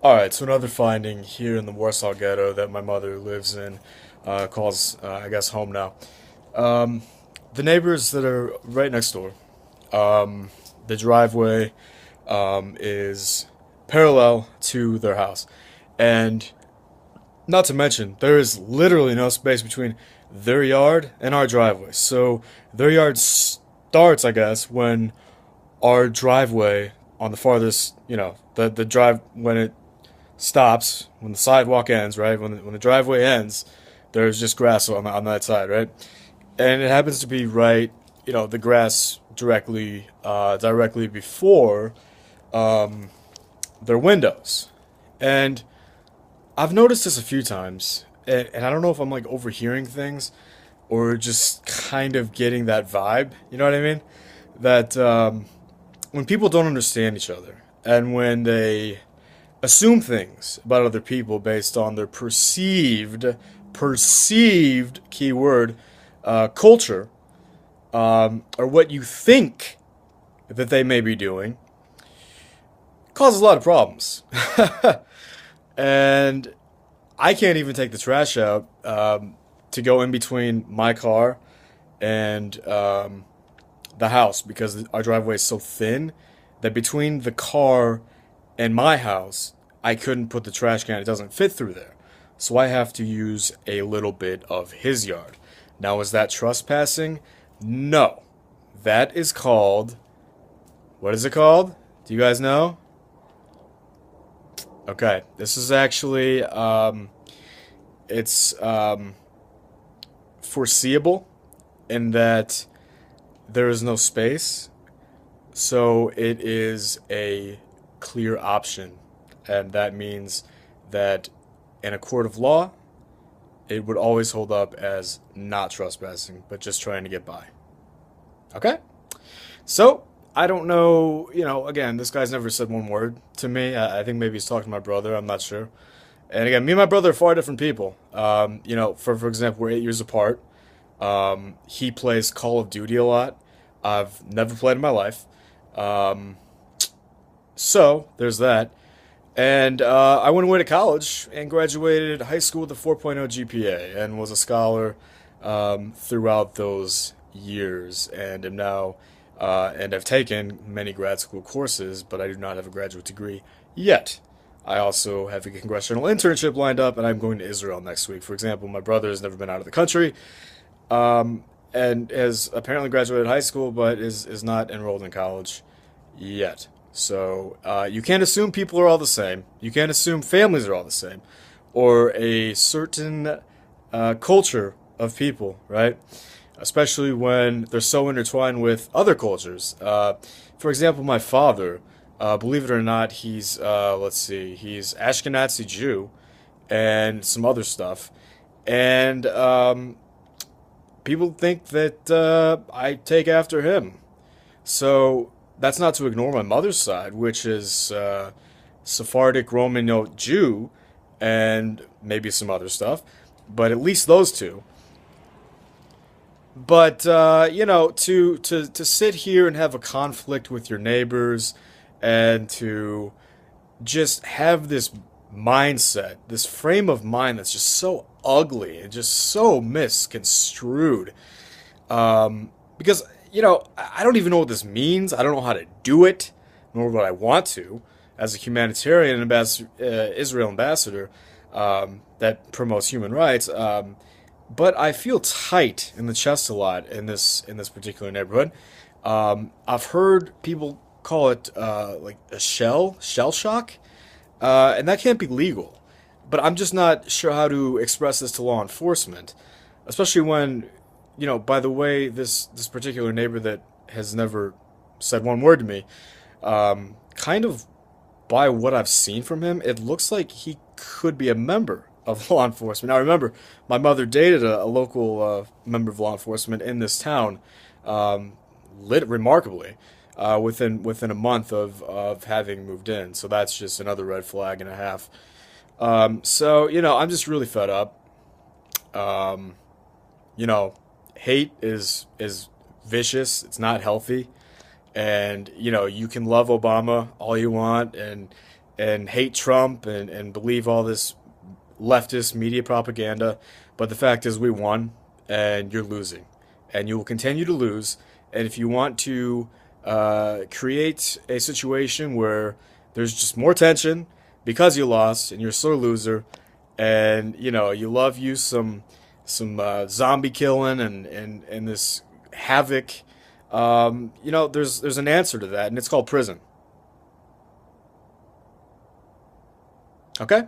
All right, so another finding here in the Warsaw Ghetto that my mother lives in, calls, I guess, home now. Um, the neighbors that are right next door, the driveway is parallel to their house. And not to mention, there is literally no space between their yard and our driveway. So their yard starts, I guess, when our driveway on the farthest, the drive, when it stops, when the sidewalk ends, right? When the driveway ends, there's just grass on that side, right? And it happens to be right, the grass directly before their windows. And I've noticed this a few times, and I don't know if I'm like overhearing things or just kind of getting that vibe. You know what I mean? That when people don't understand each other and when they assume things about other people based on their perceived keyword culture, or what you think that they may be doing, causes a lot of problems. And I can't even take the trash out to go in between my car and the house because our driveway is so thin that between the car and my house, I couldn't put the trash can. It doesn't fit through there. So I have to use a little bit of his yard. Now, is that trespassing? No. That is called. What is it called? Do you guys know? Okay. This is actually. It's foreseeable in that there is no space. So it is a clear option. And that means that in a court of law, it would always hold up as not trespassing, but just trying to get by. Okay? So, I don't know, again, this guy's never said one word to me. I think maybe he's talking to my brother, I'm not sure. And again, me and my brother are far different people. For example, we're 8 years apart. He plays Call of Duty a lot. I've never played in my life. Um, so, there's that. And I went away to college and graduated high school with a 4.0 GPA and was a scholar throughout those years and am now and have taken many grad school courses, but I do not have a graduate degree yet. I also have a congressional internship lined up, and I'm going to Israel next week. For example, my brother has never been out of the country and has apparently graduated high school, but is not enrolled in college yet. So you can't assume people are all the same. You can't assume families are all the same, or a certain culture of people, right? Especially when they're so intertwined with other cultures. For example, my father, believe it or not, he's let's see, he's Ashkenazi Jew and some other stuff, and people think that I take after him. So that's not to ignore my mother's side, which is Sephardic Roman Jew and maybe some other stuff, but at least those two. But to sit here and have a conflict with your neighbors and to just have this mindset, this frame of mind that's just so ugly and just so misconstrued. Because I don't even know what this means. I don't know how to do it, nor would I want to, as a humanitarian Israel ambassador that promotes human rights. But I feel tight in the chest a lot in this particular neighborhood. I've heard people call it like a shell shock, and that can't be legal. But I'm just not sure how to express this to law enforcement, especially when, by the way, this particular neighbor that has never said one word to me, kind of by what I've seen from him, it looks like he could be a member of law enforcement. Now, remember, my mother dated a local member of law enforcement in this town, lit remarkably, within a month of having moved in. So that's just another red flag and a half. So I'm just really fed up. Um, you know, hate is vicious. It's not healthy. And you can love Obama all you want, and and hate Trump and believe all this leftist media propaganda. But the fact is, we won, and you're losing, and you will continue to lose. And if you want to create a situation where there's just more tension because you lost and you're a sore loser, and you love you some zombie killing and this havoc, there's an answer to that, and it's called prison. Okay.